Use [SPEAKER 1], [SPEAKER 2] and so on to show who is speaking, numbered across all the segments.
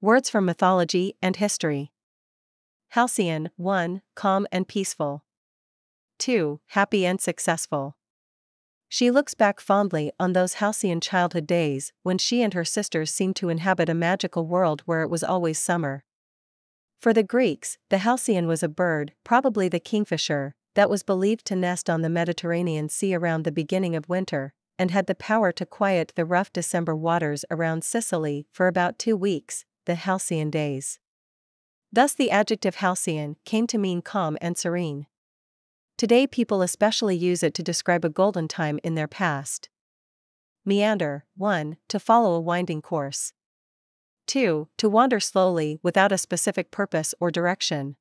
[SPEAKER 1] Words from mythology and history. Halcyon, 1. Calm and peaceful. 2. Happy and successful. She looks back fondly on those halcyon childhood days when she and her sisters seemed to inhabit a magical world where it was always summer. For the Greeks, the halcyon was a bird, probably the kingfisher, that was believed to nest on the Mediterranean Sea around the beginning of winter, and had the power to quiet the rough December waters around Sicily for about 2 weeks, the halcyon days. Thus the adjective halcyon came to mean calm and serene. Today people especially use it to describe a golden time in their past. Meander, 1. To follow a winding course. 2. To wander slowly without a specific purpose or direction.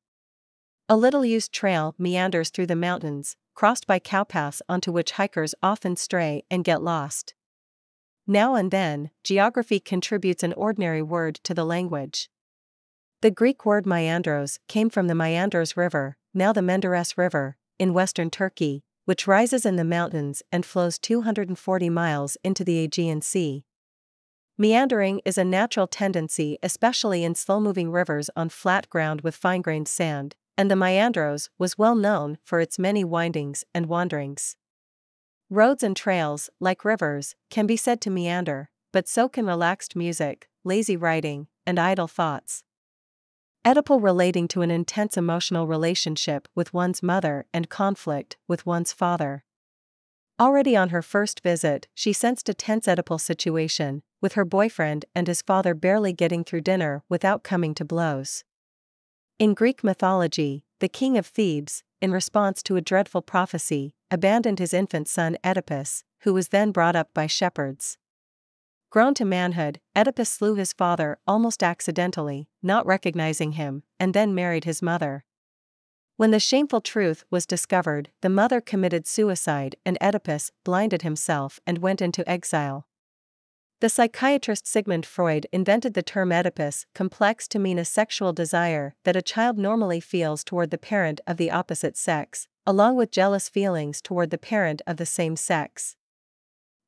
[SPEAKER 1] A little-used trail meanders through the mountains, crossed by cowpaths onto which hikers often stray and get lost. Now and then, geography contributes an ordinary word to the language. The Greek word meandros came from the Meandros River, now the Menderes River, in western Turkey, which rises in the mountains and flows 240 miles into the Aegean Sea. Meandering is a natural tendency, especially in slow-moving rivers on flat ground with fine-grained sand, and the Meandros was well known for its many windings and wanderings. Roads and trails, like rivers, can be said to meander, but so can relaxed music, lazy writing, and idle thoughts. Oedipal relating to an intense emotional relationship with one's mother and conflict with one's father. Already on her first visit, she sensed a tense Oedipal situation, with her boyfriend and his father barely getting through dinner without coming to blows. In Greek mythology, the king of Thebes, in response to a dreadful prophecy, abandoned his infant son Oedipus, who was then brought up by shepherds. Grown to manhood, Oedipus slew his father almost accidentally, not recognizing him, and then married his mother. When the shameful truth was discovered, the mother committed suicide and Oedipus blinded himself and went into exile. The psychiatrist Sigmund Freud invented the term Oedipus complex to mean a sexual desire that a child normally feels toward the parent of the opposite sex, along with jealous feelings toward the parent of the same sex.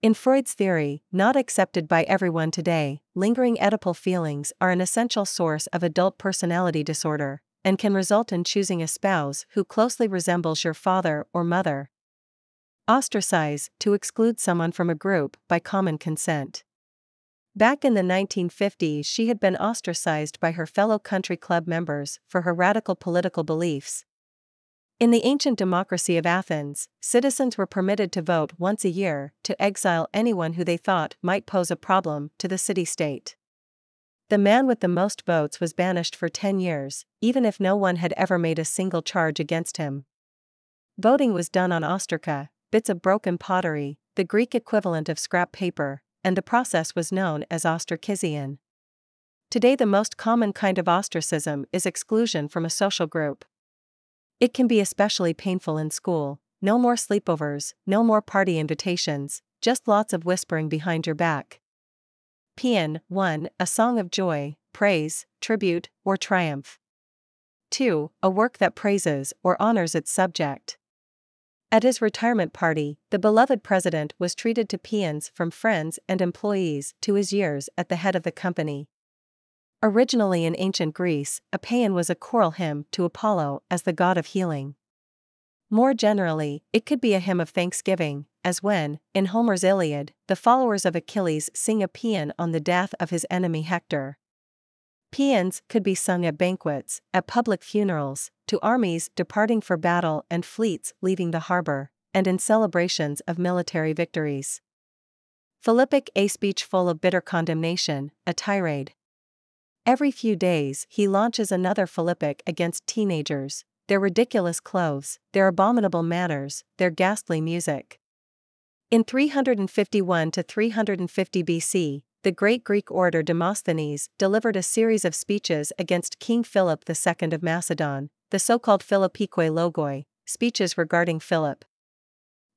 [SPEAKER 1] In Freud's theory, not accepted by everyone today, lingering Oedipal feelings are an essential source of adult personality disorder, and can result in choosing a spouse who closely resembles your father or mother. Ostracize, to exclude someone from a group by common consent. Back in the 1950s, she had been ostracized by her fellow country club members for her radical political beliefs. In the ancient democracy of Athens, citizens were permitted to vote once a year to exile anyone who they thought might pose a problem to the city-state. The man with the most votes was banished for 10 years, even if no one had ever made a single charge against him. Voting was done on ostraca, bits of broken pottery, the Greek equivalent of scrap paper, and the process was known as ostrakizion. Today the most common kind of ostracism is exclusion from a social group. It can be especially painful in school. No more sleepovers, no more party invitations, just lots of whispering behind your back. Paean, 1. A song of joy, praise, tribute, or triumph. 2. A work that praises or honors its subject. At his retirement party, the beloved president was treated to paeans from friends and employees to his years at the head of the company. Originally in ancient Greece, a paean was a choral hymn to Apollo as the god of healing. More generally, it could be a hymn of thanksgiving, as when, in Homer's Iliad, the followers of Achilles sing a paean on the death of his enemy Hector. Paeans could be sung at banquets, at public funerals, to armies departing for battle and fleets leaving the harbor, and in celebrations of military victories. Philippic, a speech full of bitter condemnation, a tirade. Every few days he launches another Philippic against teenagers, their ridiculous clothes, their abominable manners, their ghastly music. In 351 to 350 BC, the great Greek orator Demosthenes delivered a series of speeches against King Philip II of Macedon, the so-called Philippique Logoi, speeches regarding Philip.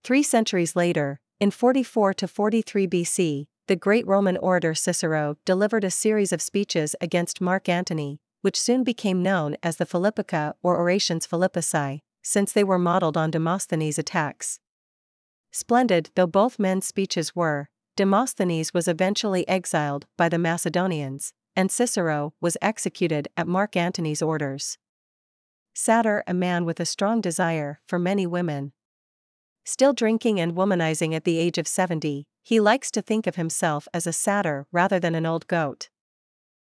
[SPEAKER 1] 3 centuries later, in 44 to 43 BC, the great Roman orator Cicero delivered a series of speeches against Mark Antony, which soon became known as the Philippica or Orations Philippici, since they were modeled on Demosthenes' attacks. Splendid though both men's speeches were, Demosthenes was eventually exiled by the Macedonians, and Cicero was executed at Mark Antony's orders. Satyr, a man with a strong desire for many women. Still drinking and womanizing at the age of 70, he likes to think of himself as a satyr rather than an old goat.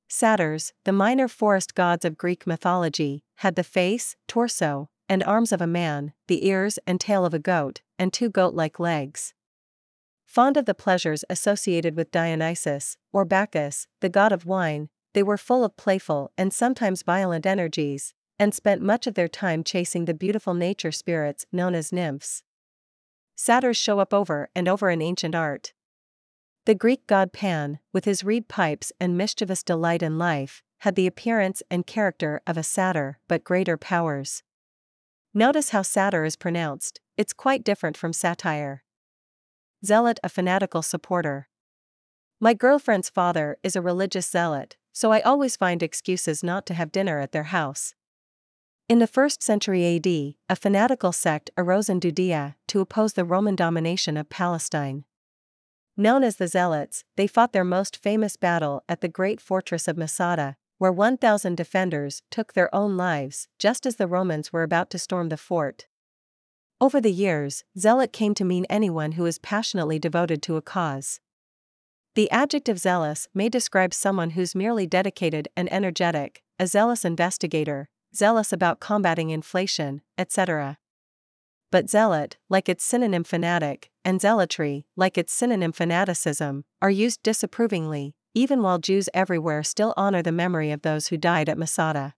[SPEAKER 1] Satyrs, the minor forest gods of Greek mythology, had the face, torso, and arms of a man, the ears and tail of a goat, and 2 goat-like legs. Fond of the pleasures associated with Dionysus, or Bacchus, the god of wine, they were full of playful and sometimes violent energies, and spent much of their time chasing the beautiful nature spirits known as nymphs. Satyrs show up over and over in ancient art. The Greek god Pan, with his reed pipes and mischievous delight in life, had the appearance and character of a satyr but greater powers. Notice how satyr is pronounced, it's quite different from satire. Zealot, a fanatical supporter. My girlfriend's father is a religious zealot, so I always find excuses not to have dinner at their house. In the 1st century AD, a fanatical sect arose in Judea to oppose the Roman domination of Palestine. Known as the Zealots, they fought their most famous battle at the great fortress of Masada, where 1,000 defenders took their own lives just as the Romans were about to storm the fort. Over the years, zealot came to mean anyone who is passionately devoted to a cause. The adjective zealous may describe someone who's merely dedicated and energetic, a zealous investigator, zealous about combating inflation, etc. But zealot, like its synonym fanatic, and zealotry, like its synonym fanaticism, are used disapprovingly, even while Jews everywhere still honor the memory of those who died at Masada.